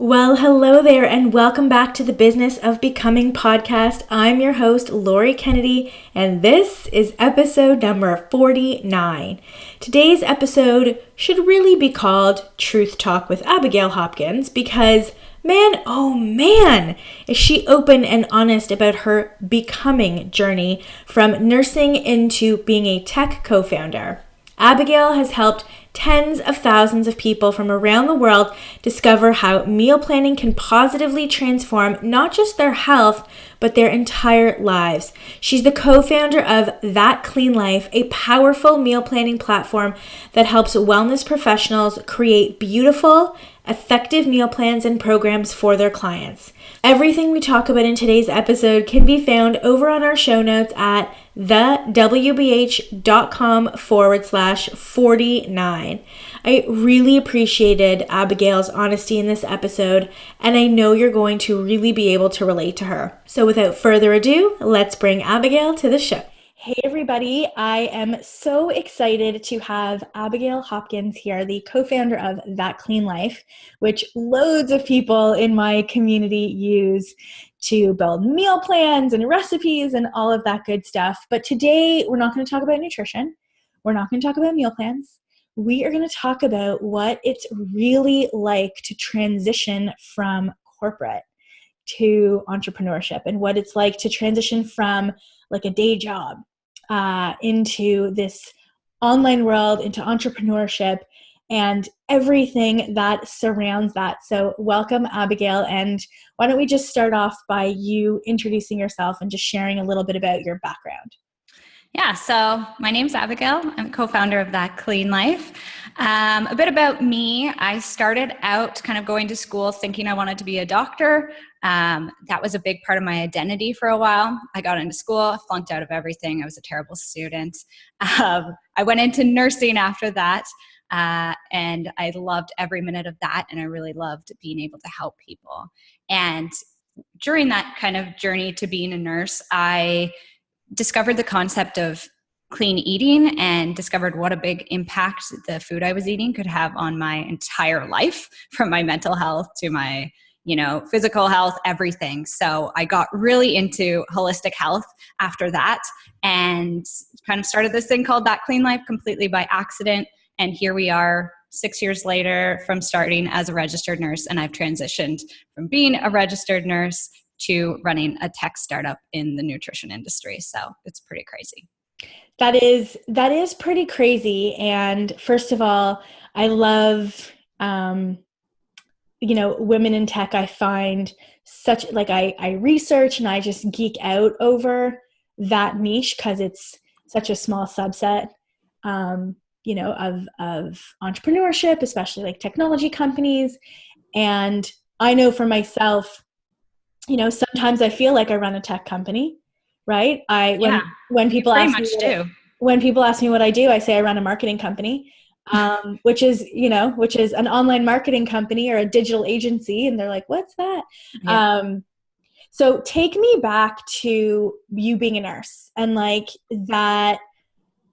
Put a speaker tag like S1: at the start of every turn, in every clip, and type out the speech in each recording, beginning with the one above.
S1: Well, hello there, and welcome back to the Business of Becoming podcast. I'm your host, Lori Kennedy, and this is episode number 49. Today's episode should really be called Truth Talk with Abigail Hopkins because, man, oh man, is she open and honest about her becoming journey from nursing into being a tech co-founder. Abigail has helped tens of thousands of people from around the world discover how meal planning can positively transform not just their health, but their entire lives. She's the co-founder of That Clean Life, a powerful meal planning platform that helps wellness professionals create beautiful, effective meal plans and programs for their clients. Everything we talk about in today's episode can be found over on our show notes at thewbh.com/49. I really appreciated Abigail's honesty in this episode, and I know you're going to really be able to relate to her. So without further ado, let's bring Abigail to the show. Hey everybody, I am so excited to have Abigail Hopkins here, the co-founder of That Clean Life, which loads of people in my community use to build meal plans and recipes and all of that good stuff. But today we're not going to talk about nutrition. We're not going to talk about meal plans. We are going to talk about what it's really like to transition from corporate to entrepreneurship and what it's like to transition from like a day job into this online world, into entrepreneurship, and everything that surrounds that. So welcome, Abigail. And why don't we just start off by you introducing yourself and just sharing a little bit about your background?
S2: Yeah, so my name's Abigail. I'm co-founder of That Clean Life. A bit about me, I started out kind of going to school thinking I wanted to be a doctor. That was a big part of my identity for a while. I got into school, flunked out of everything. I was a terrible student. I went into nursing after that, and I loved every minute of that, and I really loved being able to help people. And during that kind of journey to being a nurse, I discovered the concept of clean eating and discovered what a big impact the food I was eating could have on my entire life, from my mental health to my, physical health, everything. So I got really into holistic health after that and kind of started this thing called That Clean Life completely by accident. And here we are 6 years later from starting as a registered nurse. And I've transitioned from being a registered nurse to running a tech startup in the nutrition industry. So it's pretty crazy.
S1: That is pretty crazy. And first of all, I love, women in tech. I find such like, I research and I just geek out over that niche because it's such a small subset, of entrepreneurship, especially like technology companies. And I know for myself, sometimes I feel like I run a tech company, right? When people ask me what I do, I say I run a marketing company, which is an online marketing company or a digital agency. And they're like, what's that? Yeah. So take me back to you being a nurse and like that,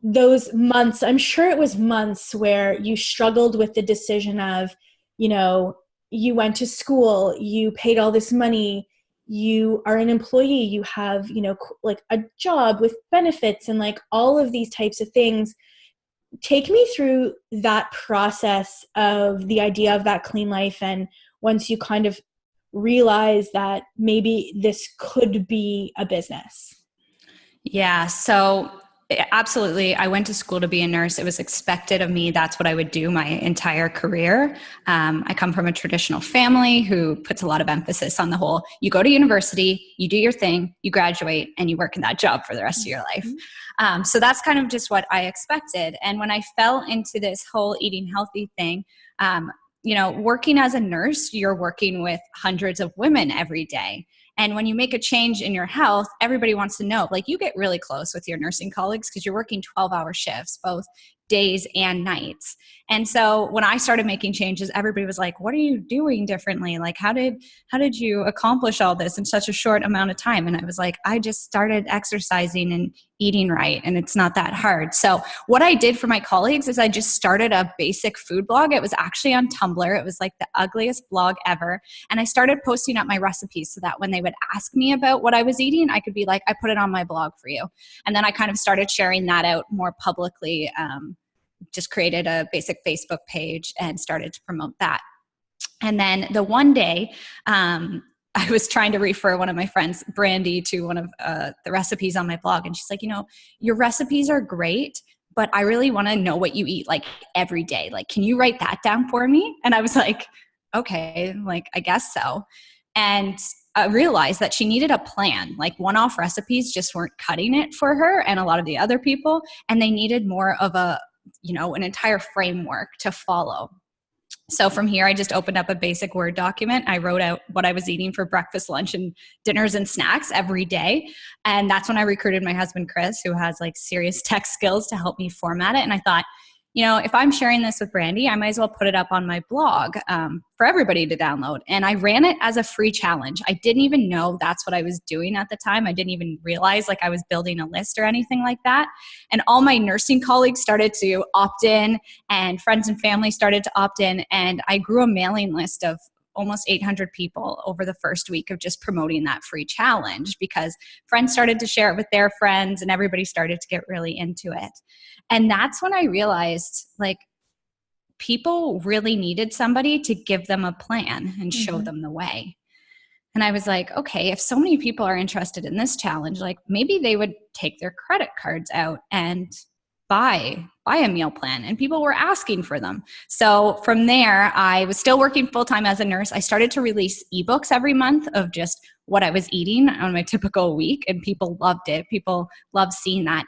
S1: those months, I'm sure it was months where you struggled with the decision of, you went to school, you paid all this money, you are an employee, you have, like a job with benefits and like all of these types of things. Take me through that process of the idea of That Clean Life. And once you kind of realize that maybe this could be a business.
S2: Yeah. So absolutely. I went to school to be a nurse. It was expected of me. That's what I would do my entire career. I come from a traditional family who puts a lot of emphasis on the whole, you go to university, you do your thing, you graduate, and you work in that job for the rest of your life. So that's kind of just what I expected. And when I fell into this whole eating healthy thing, working as a nurse, you're working with hundreds of women every day. And when you make a change in your health, everybody wants to know, like you get really close with your nursing colleagues because you're working 12-hour shifts, both days and nights. And so when I started making changes, everybody was like, what are you doing differently? Like, how did you accomplish all this in such a short amount of time? And I was like, I just started exercising and eating right, and it's not that hard. So what I did for my colleagues is I just started a basic food blog. It was actually on Tumblr. It was like the ugliest blog ever. And I started posting up my recipes so that when they would ask me about what I was eating, I could be like, I put it on my blog for you. And then I kind of started sharing that out more publicly, just created a basic Facebook page and started to promote that. And then the one day, I was trying to refer one of my friends, Brandy, to one of the recipes on my blog. And she's like, your recipes are great, but I really want to know what you eat like every day. Like, can you write that down for me? And I was like, okay, like, I guess so. And I realized that she needed a plan. Like, one-off recipes just weren't cutting it for her and a lot of the other people. And they needed more of an entire framework to follow. So from here, I just opened up a basic Word document. I wrote out what I was eating for breakfast, lunch, and dinners and snacks every day. And that's when I recruited my husband, Chris, who has like serious tech skills to help me format it. And I thought, if I'm sharing this with Brandy, I might as well put it up on my blog for everybody to download. And I ran it as a free challenge. I didn't even know that's what I was doing at the time. I didn't even realize like I was building a list or anything like that. And all my nursing colleagues started to opt in, and friends and family started to opt in. And I grew a mailing list of almost 800 people over the first week of just promoting that free challenge, because friends started to share it with their friends and everybody started to get really into it. And that's when I realized like people really needed somebody to give them a plan and show them the way. And I was like, okay, if so many people are interested in this challenge, like maybe they would take their credit cards out and buy a meal plan. And people were asking for them. So from there, I was still working full-time as a nurse. I started to release ebooks every month of just what I was eating on my typical week. And people loved it. People loved seeing that.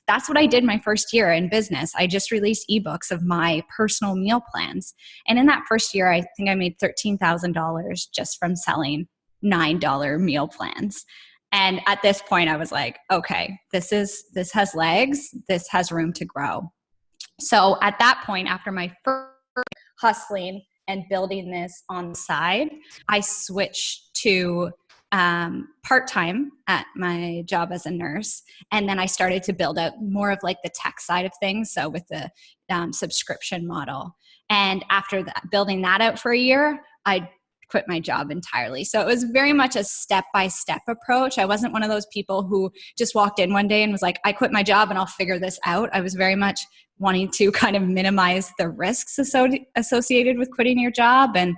S2: That's what I did my first year in business. I just released ebooks of my personal meal plans. And in that first year, I think I made $13,000 just from selling $9 meal plans. And at this point, I was like, okay, this has legs. This has room to grow. So at that point, after my first hustling and building this on the side, I switched to part-time at my job as a nurse. And then I started to build out more of like the tech side of things. So with the subscription model. And after that, building that out for a year, I quit my job entirely. So it was very much a step-by-step approach. I wasn't one of those people who just walked in one day and was like, I quit my job and I'll figure this out. I was very much wanting to kind of minimize the risks associated with quitting your job. And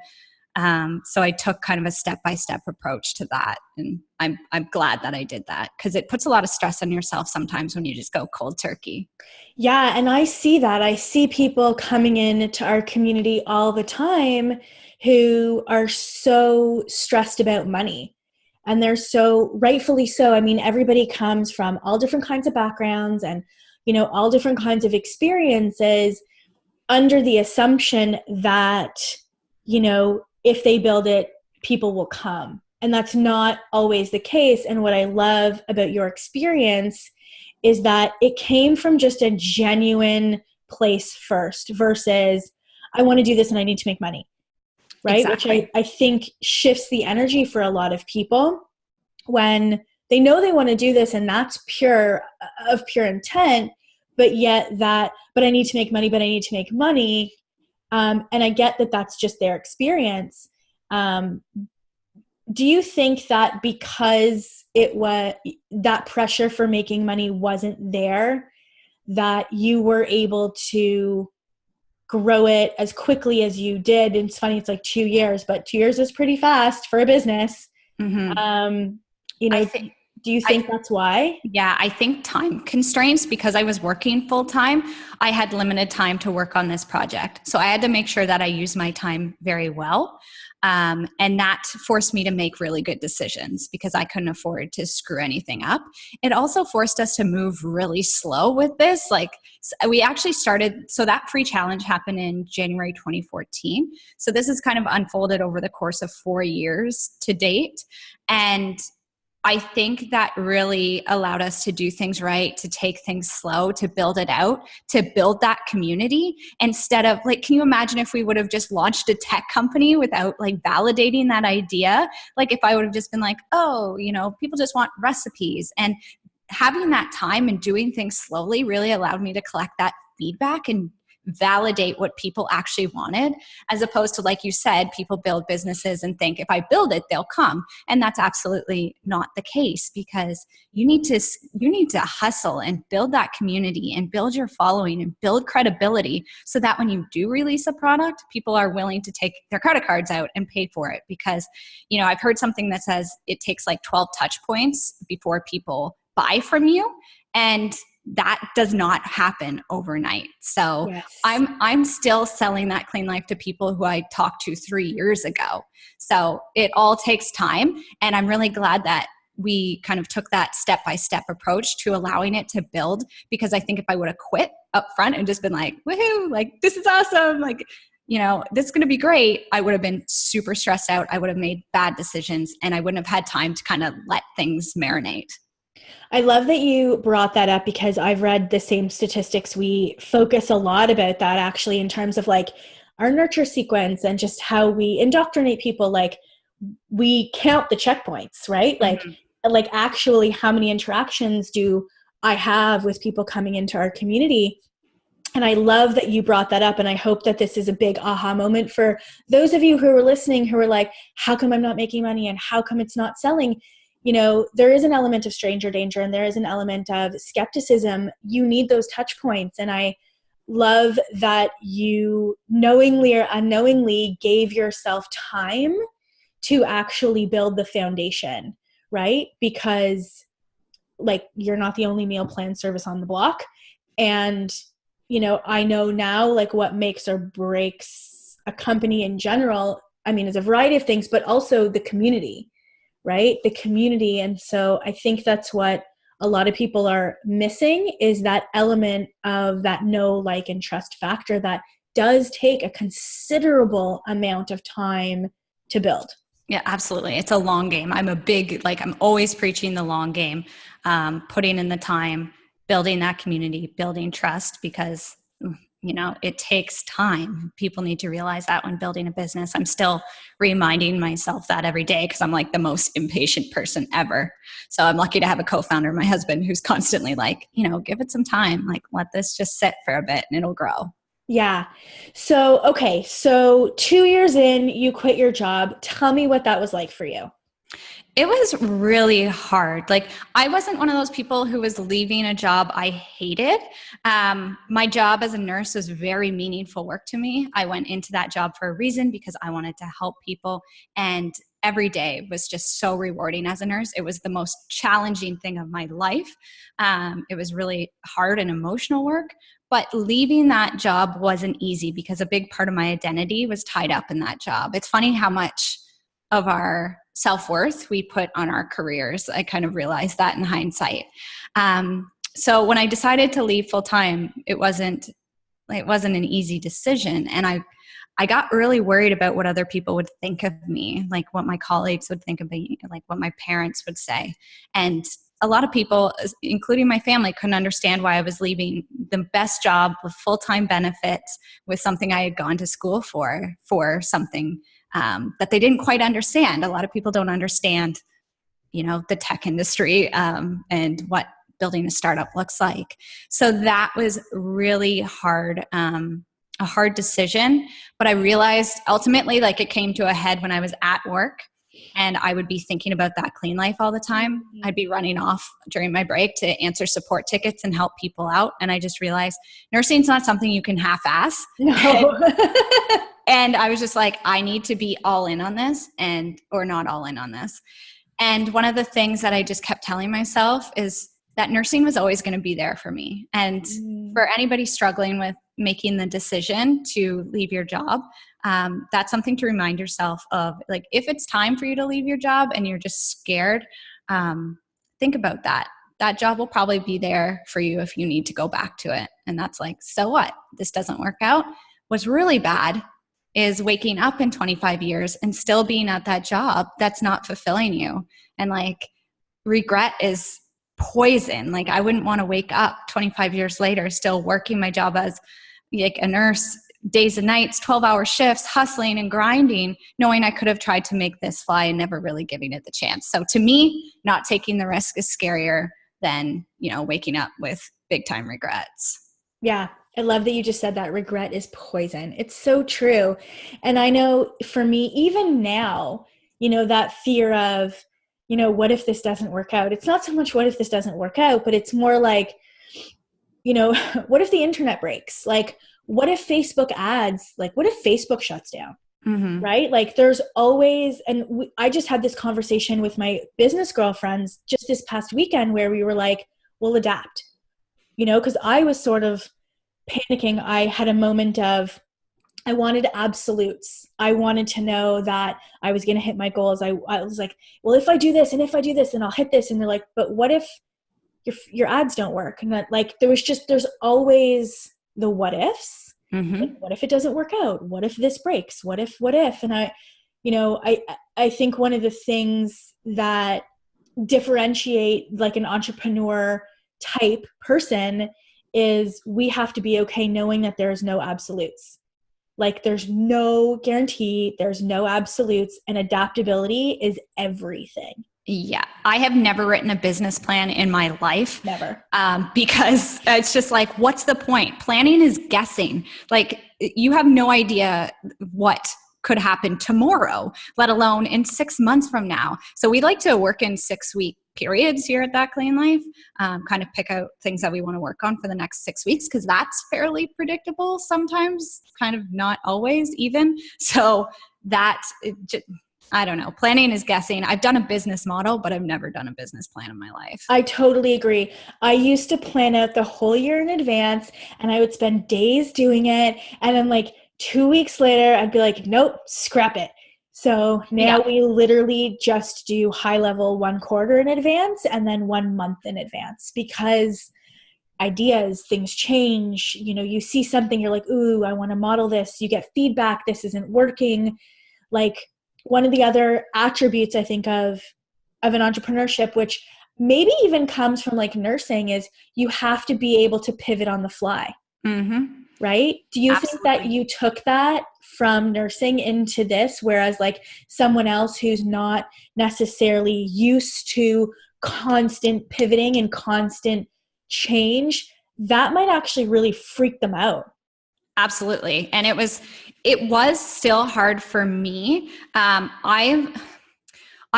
S2: so I took kind of a step-by-step approach to that. And I'm glad that I did that, because it puts a lot of stress on yourself sometimes when you just go cold turkey.
S1: Yeah. And I see that. I see people coming into our community all the time who are so stressed about money. And they're so rightfully so. I mean, everybody comes from all different kinds of backgrounds and, all different kinds of experiences under the assumption that, if they build it, people will come. And that's not always the case. And what I love about your experience is that it came from just a genuine place first versus I want to do this and I need to make money. Right?
S2: Exactly.
S1: Which I think shifts the energy for a lot of people when they know they want to do this and that's pure intent, but I need to make money, and I get that that's just their experience. Do you think that because that pressure for making money wasn't there, that you were able to grow it as quickly as you did? And it's funny, it's like 2 years, but 2 years is pretty fast for a business. Do you think that's why?
S2: Yeah, I think time constraints, because I was working full time. I had limited time to work on this project. So I had to make sure that I used my time very well. And that forced me to make really good decisions because I couldn't afford to screw anything up. It also forced us to move really slow with this. Like we actually started, so that free challenge happened in January 2014. So this has kind of unfolded over the course of 4 years to date. And I think that really allowed us to do things right, to take things slow, to build it out, to build that community instead of like, can you imagine if we would have just launched a tech company without like validating that idea? Like if I would have just been like, oh, people just want recipes. And having that time and doing things slowly really allowed me to collect that feedback and validate what people actually wanted, as opposed to, like you said, people build businesses and think if I build it, they'll come. And that's absolutely not the case, because you need to hustle and build that community and build your following and build credibility, so that when you do release a product, people are willing to take their credit cards out and pay for it. Because, I've heard something that says it takes like 12 touch points before people buy from you. And that does not happen overnight. So
S1: Yes.
S2: I'm still selling that Clean Life to people who I talked to 3 years ago. So it all takes time. And I'm really glad that we kind of took that step-by-step approach to allowing it to build, because I think if I would have quit up front and just been like, woohoo, like this is awesome, like, this is going to be great, I would have been super stressed out. I would have made bad decisions, and I wouldn't have had time to kind of let things marinate.
S1: I love that you brought that up, because I've read the same statistics. We focus a lot about that actually, in terms of like our nurture sequence and just how we indoctrinate people. Like we count the checkpoints, right? Like actually how many interactions do I have with people coming into our community? And I love that you brought that up. And I hope that this is a big aha moment for those of you who are listening, who are like, how come I'm not making money? And how come it's not selling? There is an element of stranger danger, and there is an element of skepticism. You need those touch points. And I love that you knowingly or unknowingly gave yourself time to actually build the foundation, right? Because like you're not the only meal plan service on the block. And, I know now like what makes or breaks a company in general, is a variety of things, but also the community. Right? The community. And so I think that's what a lot of people are missing, is that element of that know, like, and trust factor that does take a considerable amount of time to build.
S2: Yeah, absolutely. It's a long game. I'm I'm always preaching the long game, putting in the time, building that community, building trust, because it takes time. People need to realize that when building a business. I'm still reminding myself that every day, because I'm like the most impatient person ever. So I'm lucky to have a co-founder, my husband, who's constantly like, give it some time, like let this just sit for a bit and it'll grow.
S1: Yeah. So, okay. So 2 years in, you quit your job. Tell me what that was like for you.
S2: It was really hard. Like, I wasn't one of those people who was leaving a job I hated. My job as a nurse was very meaningful work to me. I went into that job for a reason, because I wanted to help people. And every day was just so rewarding as a nurse. It was the most challenging thing of my life. It was really hard and emotional work. But leaving that job wasn't easy, because a big part of my identity was tied up in that job. It's funny how much of our self-worth we put on our careers. I kind of realized that in hindsight. So when I decided to leave full-time, it wasn't an easy decision. And I got really worried about what other people would think of me, like what my colleagues would think of me, like what my parents would say. And a lot of people, including my family, couldn't understand why I was leaving the best job with full-time benefits, with something I had gone to school for something that they didn't quite understand. A lot of people don't understand, the tech industry and what building a startup looks like. So that was really hard, a hard decision. But I realized ultimately, like, it came to a head when I was at work, and I would be thinking about that Clean Life all the time. I'd be running off during my break to answer support tickets and help people out. And I just realized nursing's not something you can half-ass.
S1: No.
S2: And I was just like, I need to be all in on this or not all in on this. And one of the things that I just kept telling myself is that nursing was always going to be there for me. And for anybody struggling with making the decision to leave your job, that's something to remind yourself of. Like, if it's time for you to leave your job and you're just scared, think about that. That job will probably be there for you if you need to go back to it. And that's like, so what? This doesn't work out. What's really bad is waking up in 25 years and still being at that job that's not fulfilling you. And like, regret is poison. Like, I wouldn't want to wake up 25 years later still working my job as like a nurse, days and nights, 12-hour shifts, hustling and grinding, knowing I could have tried to make this fly and never really giving it the chance. So to me, not taking the risk is scarier than, waking up with big time regrets.
S1: Yeah, I love that you just said that regret is poison. It's so true. And I know for me, even now, that fear of, what if this doesn't work out? It's not so much what if this doesn't work out, but it's more like, what if the internet breaks? Like, what if Facebook ads, like, what if Facebook shuts down?
S2: Mm-hmm.
S1: Right? Like, there's always, and I just had this conversation with my business girlfriends just this past weekend where we were like, we'll adapt, because I was sort of panicking. I had a moment of, I wanted absolutes. I wanted to know that I was going to hit my goals. I was like, well, if I do this and if I do this, then I'll hit this. And they're like, but what if your ads don't work? And that, like, there's always the what ifs.
S2: Mm-hmm.
S1: Like, what if it doesn't work out? What if this breaks? What if? And I think one of the things that differentiate like an entrepreneur type person is we have to be okay knowing that there's no absolutes. Like, there's no guarantee, there's no absolutes, and adaptability is everything.
S2: Yeah. I have never written a business plan in my life.
S1: Never.
S2: Because it's just like, what's the point? Planning is guessing. Like, you have no idea what could happen tomorrow, let alone in 6 months from now. So we like to work in 6-week periods here at That Clean Life, kind of pick out things that we want to work on for the next 6 weeks, because that's fairly predictable sometimes, kind of not always even. So I don't know. Planning is guessing. I've done a business model, but I've never done a business plan in my life.
S1: I totally agree. I used to plan out the whole year in advance, and I would spend days doing it. And then like 2 weeks later, I'd be like, nope, scrap it. So now we literally just do high level 1 quarter in advance and then 1 month in advance, because ideas, things change. You see something, you're like, ooh, I want to model this. You get feedback. This isn't working. Like, one of the other attributes I think of an entrepreneurship, which maybe even comes from like nursing, is you have to be able to pivot on the fly.
S2: Mm-hmm.
S1: Right? Do you
S2: Absolutely.
S1: think that you took that from nursing into this, whereas like someone else who's not necessarily used to constant pivoting and constant change, that might actually really freak them out?
S2: Absolutely. And it was still hard for me.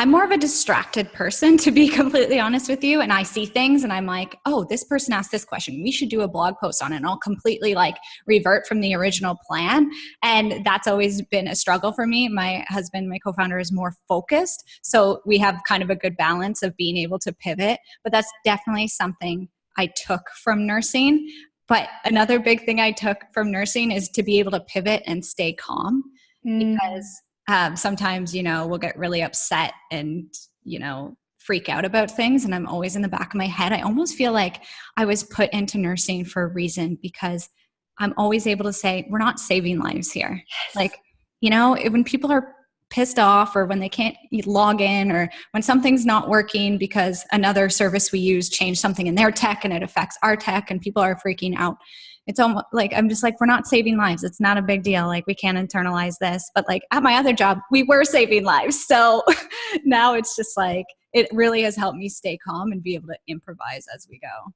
S2: I'm more of a distracted person, to be completely honest with you. And I see things and I'm like, oh, this person asked this question. We should do a blog post on it. And I'll completely like revert from the original plan. And that's always been a struggle for me. My husband, my co-founder, is more focused. So we have kind of a good balance of being able to pivot. But that's definitely something I took from nursing. But another big thing I took from nursing is to be able to pivot and stay calm, because sometimes, we'll get really upset and, freak out about things. And I'm always in the back of my head. I almost feel like I was put into nursing for a reason, because I'm always able to say, we're not saving lives here.
S1: Yes.
S2: Like, when people are pissed off, or when they can't log in, or when something's not working because another service we use changed something in their tech and it affects our tech and people are freaking out. It's almost like, I'm just like, we're not saving lives. It's not a big deal. Like, we can't internalize this. But like at my other job, we were saving lives. So now it's just like, it really has helped me stay calm and be able to improvise as we go.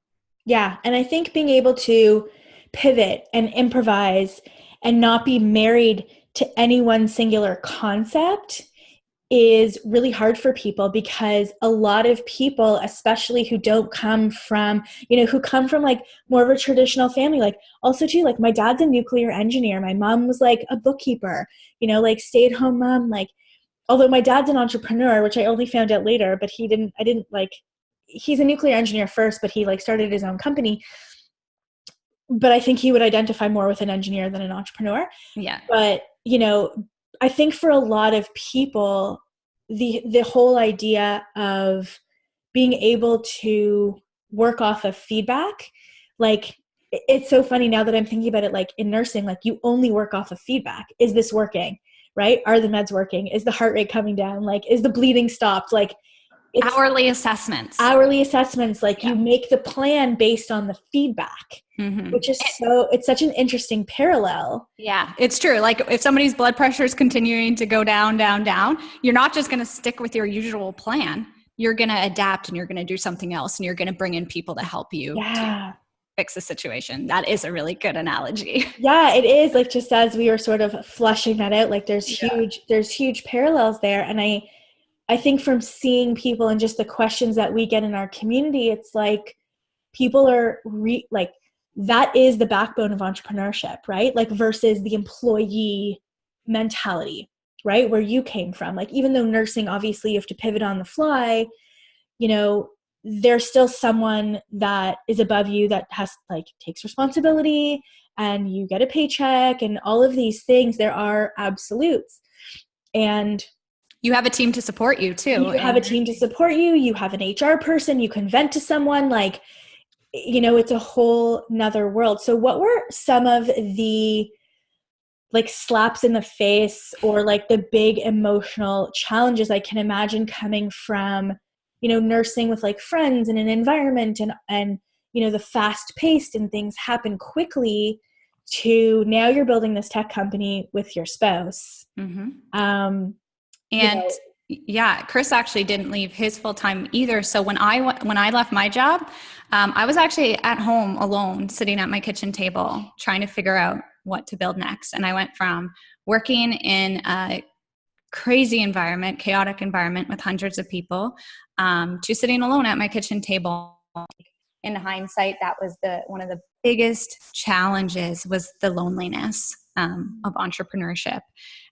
S1: Yeah. And I think being able to pivot and improvise and not be married to any one singular concept is really hard for people, because a lot of people, especially who don't come from, who come from like more of a traditional family, like also too, like my dad's a nuclear engineer. My mom was like a bookkeeper, like stay-at-home mom, like, although my dad's an entrepreneur, which I only found out later, but he's a nuclear engineer first, but he like started his own company. But I think he would identify more with an engineer than an entrepreneur.
S2: Yeah.
S1: But, I think for a lot of people, the whole idea of being able to work off of feedback, like, it's so funny now that I'm thinking about it, like in nursing, like you only work off of feedback. Is this working? Right? Are the meds working? Is the heart rate coming down? Like, is the bleeding stopped? Like, it's
S2: hourly assessments.
S1: Like, you make the plan based on the feedback, which is it's such an interesting parallel.
S2: Yeah, it's true. Like, if somebody's blood pressure is continuing to go down, down, down, you're not just going to stick with your usual plan. you're going to adapt and you're going to do something else and you're going to bring in people to help you to fix the situation. That is a really good analogy.
S1: Yeah, it is. Like, just as we were sort of fleshing that out, like there's huge parallels there. And I think from seeing people and just the questions that we get in our community, it's like people are like, that is the backbone of entrepreneurship, right? Like versus the employee mentality, right? Where you came from. Like, even though nursing, obviously you have to pivot on the fly, you know, there's still someone that is above you that has like takes responsibility, and you get a paycheck and all of these things. There are absolutes. And
S2: you have a team to support you too.
S1: You have a team to support you. You have an HR person. You can vent to someone. Like, you know, it's a whole nother world. So what were some of the like slaps in the face or like the big emotional challenges I can imagine coming from, you know, nursing with like friends in an environment and, you know, the fast paced and things happen quickly to now you're building this tech company with your spouse.
S2: And yeah, Chris actually didn't leave his full-time either. So when I left my job, I was actually at home alone, sitting at my kitchen table, trying to figure out what to build next. And I went from working in a crazy environment, chaotic environment with hundreds of people, to sitting alone at my kitchen table. In hindsight, that was one of the biggest challenges was the loneliness of entrepreneurship.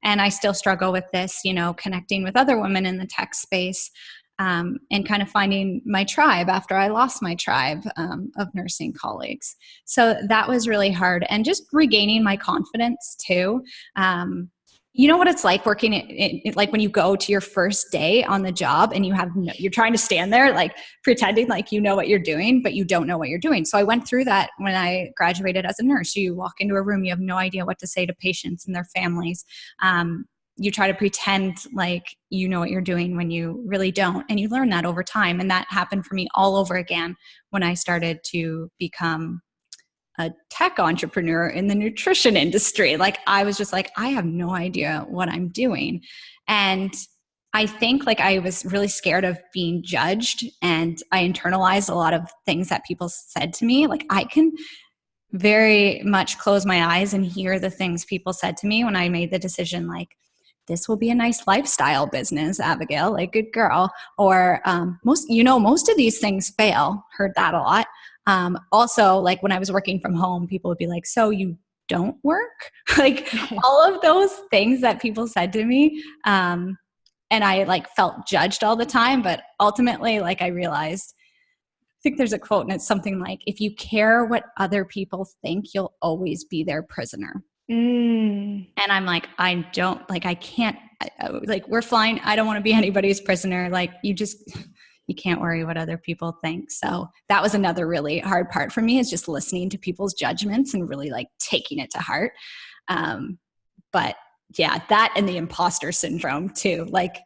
S2: And I still struggle with this, you know, connecting with other women in the tech space, and kind of finding my tribe after I lost my tribe of nursing colleagues. So that was really hard. And just regaining my confidence too. You know what it's like working like when you go to your first day on the job and you're trying to stand there like pretending like you know what you're doing, but you don't know what you're doing. So I went through that when I graduated as a nurse. You walk into a room, you have no idea what to say to patients and their families. You try to pretend like you know what you're doing when you really don't. And you learn that over time. And that happened for me all over again when I started to become a tech entrepreneur in the nutrition industry. Like I was just like, I have no idea what I'm doing. And I think like I was really scared of being judged, and I internalized a lot of things that people said to me. Like I can very much close my eyes and hear the things people said to me when I made the decision, like, this will be a nice lifestyle business, Abigail, like good girl. Or most of these things fail. Heard that a lot. Also, like when I was working from home, people would be like, so you don't work? Like all of those things that people said to me. And I like felt judged all the time. But ultimately, like I realized, I think there's a quote and it's something like, if you care what other people think, you'll always be their prisoner. And I'm like, I can't, like we're flying. I don't want to be anybody's prisoner. Like you can't worry what other people think. So that was another really hard part for me, is just listening to people's judgments and really like taking it to heart. But yeah, that and the imposter syndrome too. Like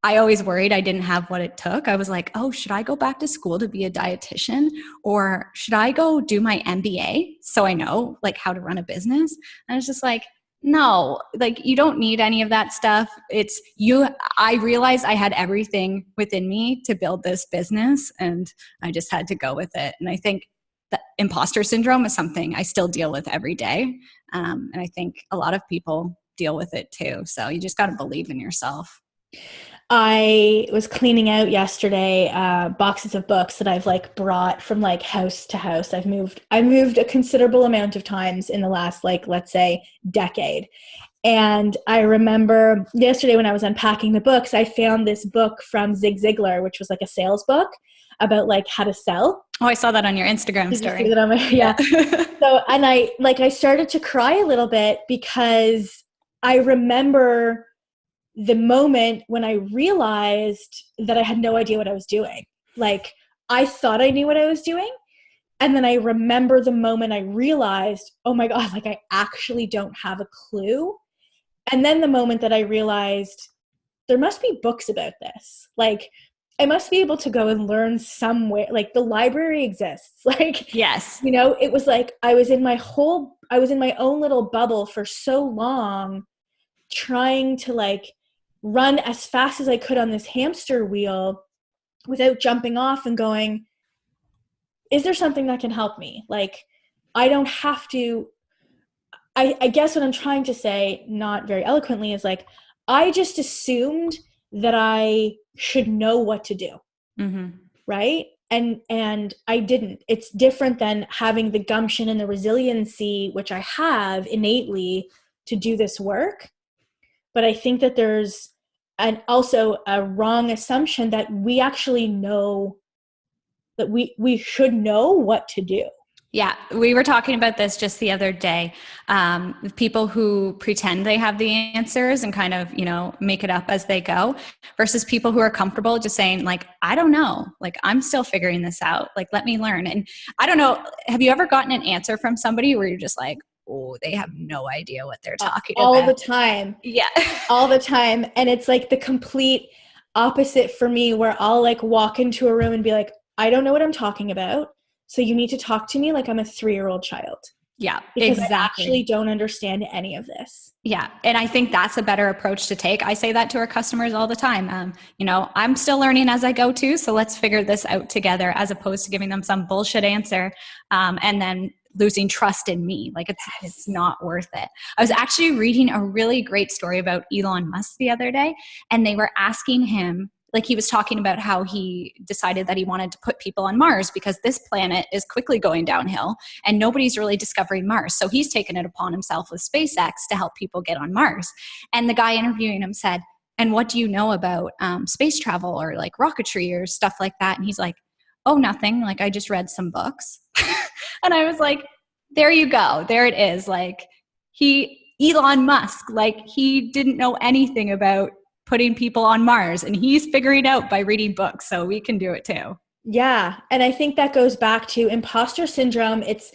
S2: I always worried I didn't have what it took. I was like, oh, should I go back to school to be a dietitian, or should I go do my MBA so I know like how to run a business? And I was just like, no, like you don't need any of that stuff. It's you. I realized I had everything within me to build this business, and I just had to go with it. And I think that imposter syndrome is something I still deal with every day. And I think a lot of people deal with it too. So you just got to believe in yourself.
S1: I was cleaning out yesterday boxes of books that I've like brought from like house to house. I moved a considerable amount of times in the last like, let's say, decade. And I remember yesterday when I was unpacking the books, I found this book from Zig Ziglar, which was like a sales book about like how to sell.
S2: Oh, I saw that on your Instagram story.
S1: Did you see that on my, yeah. So, and I started to cry a little bit because I remember the moment when I realized that I had no idea what I was doing. Like I thought I knew what I was doing. And then I remember the moment I realized, oh my God, like I actually don't have a clue. And then the moment that I realized there must be books about this. Like I must be able to go and learn somewhere. Like the library exists. Like,
S2: yes,
S1: you know, it was like I was in my own little bubble for so long, trying to like run as fast as I could on this hamster wheel without jumping off and going, is there something that can help me? Like, I don't have to. I guess what I'm trying to say, not very eloquently, is like, I just assumed that I should know what to do.
S2: Mm-hmm.
S1: Right? And I didn't. It's different than having the gumption and the resiliency, which I have innately, to do this work. But I think that there's also a wrong assumption that we actually know that we should know what to do.
S2: Yeah, we were talking about this just the other day. People who pretend they have the answers and kind of, make it up as they go, versus people who are comfortable just saying, like, I don't know, like, I'm still figuring this out. Like, let me learn. And I don't know, have you ever gotten an answer from somebody where you're just like, oh, they have no idea what they're talking
S1: all
S2: about?
S1: The time.
S2: Yeah.
S1: All the time. And it's like the complete opposite for me, where I'll like walk into a room and be like, I don't know what I'm talking about. So you need to talk to me like I'm a 3-year-old child.
S2: Yeah,
S1: because
S2: exactly.
S1: I actually don't understand any of this.
S2: Yeah. And I think that's a better approach to take. I say that to our customers all the time. I'm still learning as I go too. So let's figure this out together, as opposed to giving them some bullshit answer and then losing trust in me. Like it's not worth it. I was actually reading a really great story about Elon Musk the other day, and they were asking him, like, he was talking about how he decided that he wanted to put people on Mars because this planet is quickly going downhill and nobody's really discovering Mars. So he's taken it upon himself with SpaceX to help people get on Mars. And the guy interviewing him said, and what do you know about space travel or like rocketry or stuff like that? And he's like, oh, nothing. Like, I just read some books. And I was like, there you go. There it is. Like, Elon Musk, like, he didn't know anything about putting people on Mars, and he's figuring out by reading books. So we can do it too.
S1: Yeah. And I think that goes back to imposter syndrome. It's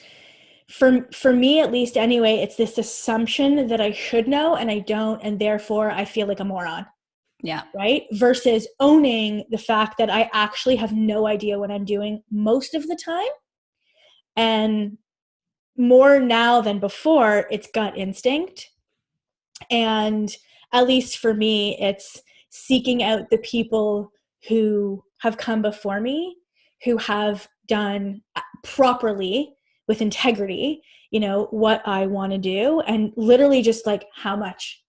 S1: for me, at least anyway, it's this assumption that I should know and I don't, and therefore I feel like a moron.
S2: Yeah.
S1: Right? Versus owning the fact that I actually have no idea what I'm doing most of the time. And more now than before, it's gut instinct. And at least for me, it's seeking out the people who have come before me, who have done properly with integrity, what I want to do, and literally just like, how much,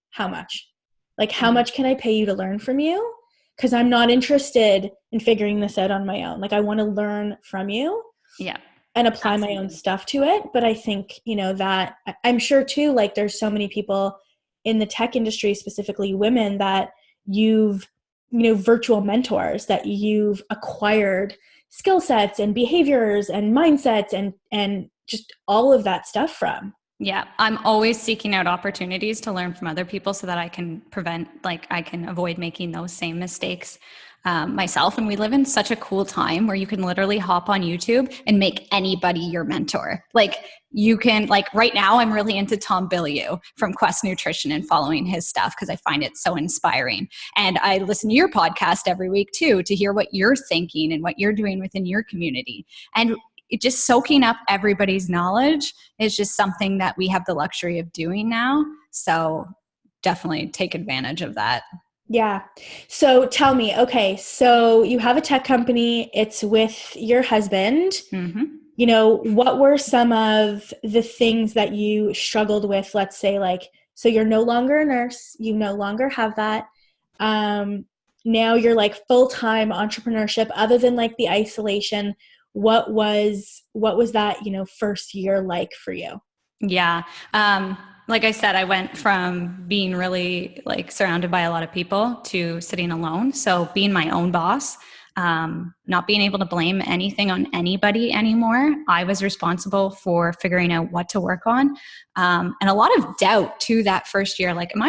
S1: like, how much can I pay you to learn from you? Because I'm not interested in figuring this out on my own. Like, I want to learn from you.
S2: Yeah.
S1: And apply my own stuff to it. But I think, that I'm sure too, like, there's so many people in the tech industry, specifically women, that you've, virtual mentors that you've acquired skill sets and behaviors and mindsets and just all of that stuff from.
S2: Yeah. I'm always seeking out opportunities to learn from other people so that I can I can avoid making those same mistakes myself. And we live in such a cool time where you can literally hop on YouTube and make anybody your mentor. Like, you can, like, right now I'm really into Tom Bilyeu from Quest Nutrition and following his stuff because I find it so inspiring. And I listen to your podcast every week too, to hear what you're thinking and what you're doing within your community. And just soaking up everybody's knowledge is just something that we have the luxury of doing now. So definitely take advantage of that.
S1: Yeah. So tell me, okay, so you have a tech company, it's with your husband.
S2: Mm-hmm.
S1: What were some of the things that you struggled with? Let's say, like, so you're no longer a nurse, you no longer have that. Now you're like full-time entrepreneurship, other than like the isolation. What was that, first year like for you?
S2: Yeah. Like I said, I went from being really like surrounded by a lot of people to sitting alone. So being my own boss, not being able to blame anything on anybody anymore. I was responsible for figuring out what to work on. And a lot of doubt too that first year, like, am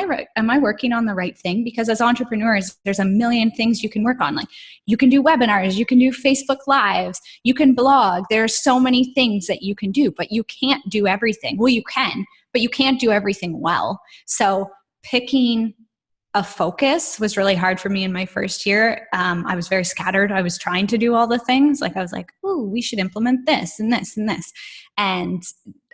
S2: I working on the right thing? Because as entrepreneurs, there's a million things you can work on. Like, you can do webinars, you can do Facebook Lives, you can blog. There are so many things that you can do, but you can't do everything. Well, you can, but you can't do everything well. So picking a focus was really hard for me in my first year. I was very scattered. I was trying to do all the things. Like I was like, oh, we should implement this and this and this. And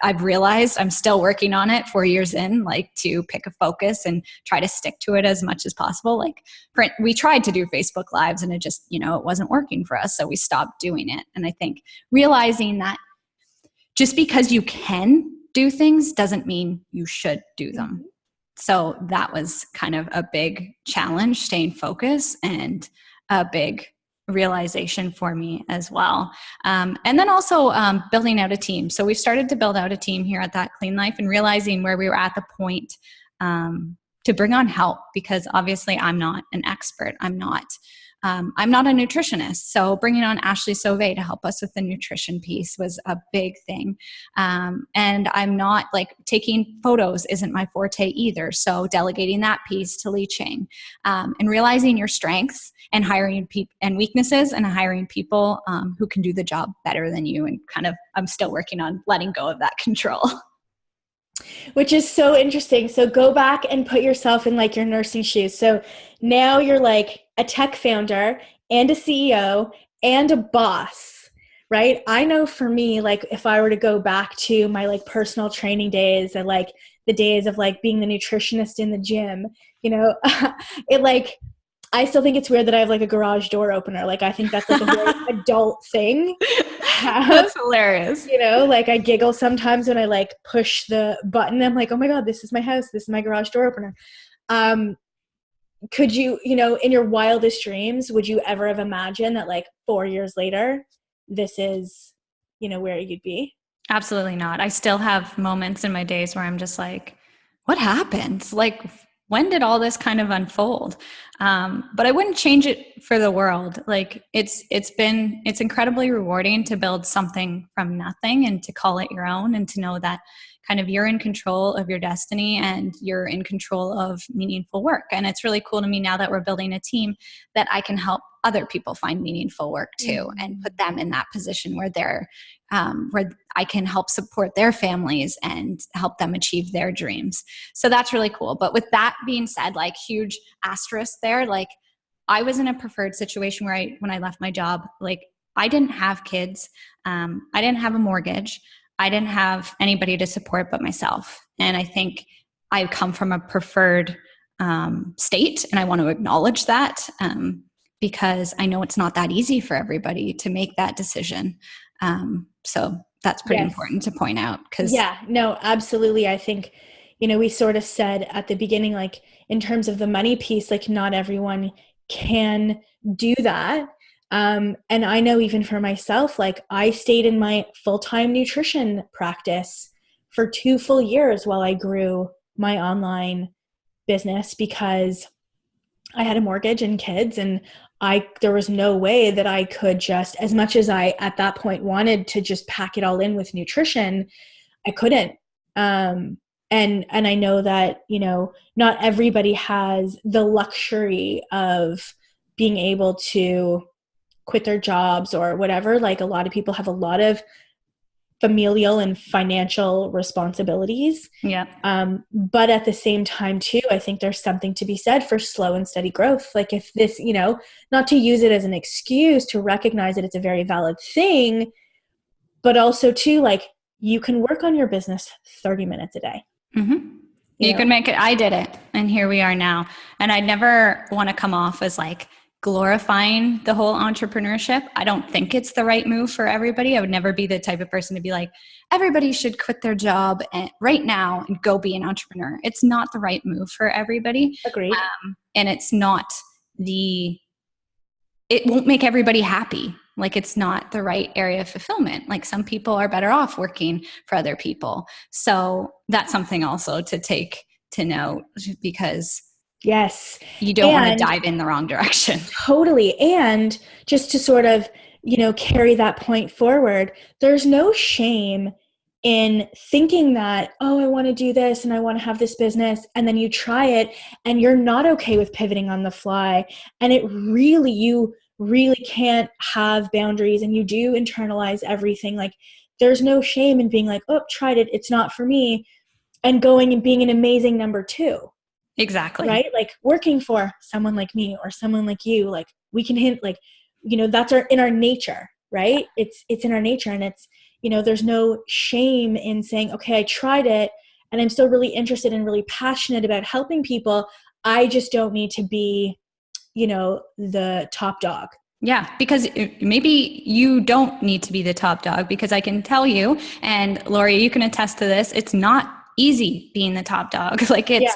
S2: I've realized I'm still working on it 4 years in, like to pick a focus and try to stick to it as much as possible. Like we tried to do Facebook Lives and it just, it wasn't working for us. So we stopped doing it. And I think realizing that just because you can do things doesn't mean you should do them. So that was kind of a big challenge, staying focused, and a big realization for me as well. And then also building out a team. So we started to build out a team here at That Clean Life, and realizing where we were at the point to bring on help, because obviously I'm not an expert. I'm not a nutritionist. So bringing on Ashley Sauvé to help us with the nutrition piece was a big thing. And I'm not like taking photos isn't my forte either. So delegating that piece to Li Ching, and realizing your strengths and hiring people and weaknesses, and hiring people who can do the job better than you. And I'm still working on letting go of that control.
S1: Which is so interesting. So go back and put yourself in like your nursing shoes. So now you're like a tech founder and a CEO and a boss, right? I know for me, like if I were to go back to my like personal training days and like the days of like being the nutritionist in the gym, it like, I still think it's weird that I have like a garage door opener. Like I think that's like a very adult thing.
S2: That's hilarious.
S1: Like I giggle sometimes when I like push the button. I'm like, oh my God, this is my house. This is my garage door opener. Could you, in your wildest dreams, would you ever have imagined that like 4 years later, this is, where you'd be?
S2: Absolutely not. I still have moments in my days where I'm just like, what happened? Like, when did all this kind of unfold? But I wouldn't change it for the world. Like it's incredibly rewarding to build something from nothing and to call it your own, and to know that kind of you're in control of your destiny and you're in control of meaningful work. And it's really cool to me now that we're building a team that I can help other people find meaningful work too, and put them in that position where where I can help support their families and help them achieve their dreams. So that's really cool. But with that being said, like huge asterisk there, like I was in a preferred situation where when I left my job, like I didn't have kids. I didn't have a mortgage. I didn't have anybody to support but myself. And I think I come from a preferred state, and I want to acknowledge that because I know it's not that easy for everybody to make that decision. So that's pretty important to point out.
S1: Yeah, no, absolutely. I think, we sort of said at the beginning, like in terms of the money piece, like not everyone can do that. And I know even for myself, like I stayed in my full-time nutrition practice for 2 full years while I grew my online business, because I had a mortgage and kids, and there was no way that I could just, as much as I at that point wanted to just pack it all in with nutrition, I couldn't. And I know that, not everybody has the luxury of being able to quit their jobs or whatever. Like a lot of people have a lot of familial and financial responsibilities.
S2: Yeah.
S1: But at the same time too, I think there's something to be said for slow and steady growth. Like if this, not to use it as an excuse, to recognize that it's a very valid thing, but also too, like you can work on your business 30 minutes a day.
S2: Mm-hmm. You can make it. I did it. And here we are now. And I never want to come off as like glorifying the whole entrepreneurship. I don't think it's the right move for everybody. I would never be the type of person to be like, everybody should quit their job right now and go be an entrepreneur. It's not the right move for everybody.
S1: Agreed.
S2: And it's not it won't make everybody happy. Like it's not the right area of fulfillment. Like some people are better off working for other people. So that's something also to take to note, because
S1: yes,
S2: you don't want to dive in the wrong direction.
S1: Totally. And just to sort of, carry that point forward, there's no shame in thinking that, oh, I want to do this and I want to have this business. And then you try it and you're not okay with pivoting on the fly. And you really can't have boundaries, and you do internalize everything. Like there's no shame in being like, oh, tried it, it's not for me, and going and being an amazing number 2.
S2: Exactly.
S1: right? Like working for someone like me or someone like you, like we can hint, like, that's in our nature, right? It's in our nature, and it's, there's no shame in saying, okay, I tried it and I'm still really interested and really passionate about helping people. I just don't need to be, the top dog.
S2: Yeah, because maybe you don't need to be the top dog, because I can tell you, and Lori, you can attest to this, it's not easy being the top dog. Like
S1: Yeah.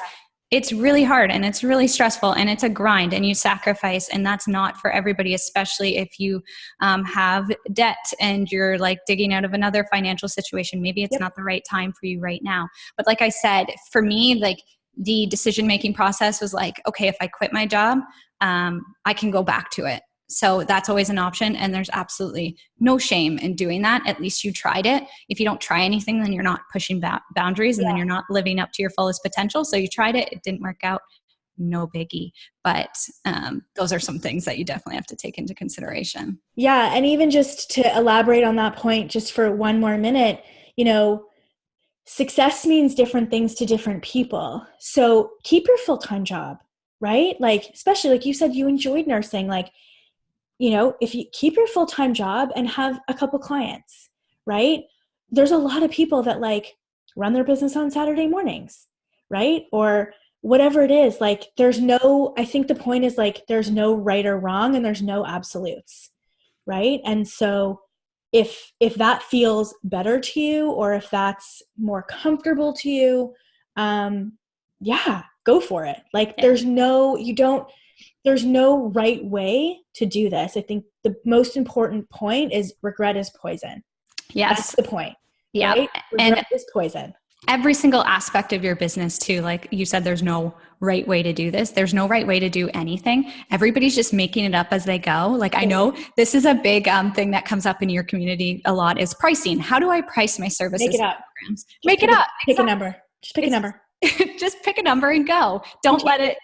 S2: it's really hard and it's really stressful and it's a grind and you sacrifice, and that's not for everybody, especially if you have debt and you're like digging out of another financial situation. Maybe it's
S1: Yep.
S2: not the right time for you right now. But like I said, for me, like the decision-making process was like, okay, if I quit my job, I can go back to it. So that's always an option. And there's absolutely no shame in doing that. At least you tried it. If you don't try anything, then you're not pushing boundaries, and then you're not living up to your fullest potential. So you tried it. It didn't work out. No biggie. But those are some things that you definitely have to take into consideration.
S1: Yeah. And even just to elaborate on that point, just for one more minute, success means different things to different people. So keep your full-time job, right? Like, especially like you said, you enjoyed nursing. Like, if you keep your full-time job and have a couple clients, right? There's a lot of people that like run their business on Saturday mornings, right? Or whatever it is. Like I think the point is like, there's no right or wrong and there's no absolutes, right? And so if that feels better to you, or if that's more comfortable to you, yeah, go for it. Like there's no right way to do this. I think the most important point is regret is poison.
S2: Yes.
S1: That's the point.
S2: Yeah.
S1: Right? Regret is poison.
S2: Every single aspect of your business too. Like you said, there's no right way to do this. There's no right way to do anything. Everybody's just making it up as they go. Like I know this is a big thing that comes up in your community a lot, is pricing. How do I price my services?
S1: Make it up.
S2: Programs? Make it up.
S1: Pick a number. Just pick a number.
S2: Just pick a number and go. Don't let it.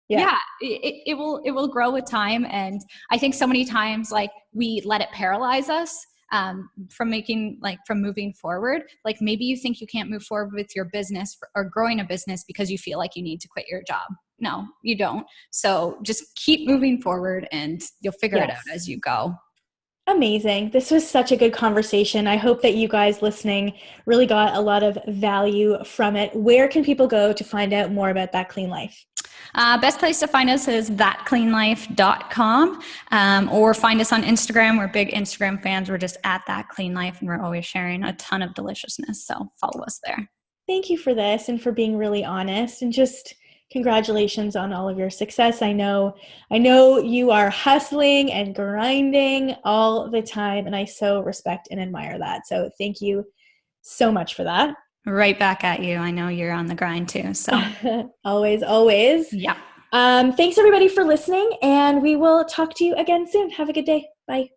S1: Yeah.
S2: It will grow with time. And I think so many times like we let it paralyze us from moving forward. Like maybe you think you can't move forward with your business or growing a business because you feel like you need to quit your job. No, you don't. So just keep moving forward and you'll figure it out as you go.
S1: Amazing. This was such a good conversation. I hope that you guys listening really got a lot of value from it. Where can people go to find out more about That Clean Life?
S2: Best place to find us is thatcleanlife.com, or find us on Instagram. We're big Instagram fans. We're just at That Clean Life, and we're always sharing a ton of deliciousness. So follow us there. Thank you for this and for being really honest, and just congratulations on all of your success. I know you are hustling and grinding all the time, and I so respect and admire that. So thank you so much for that. Right back at you. I know you're on the grind too. So always, always. Yeah. Thanks everybody for listening, and we will talk to you again soon. Have a good day. Bye.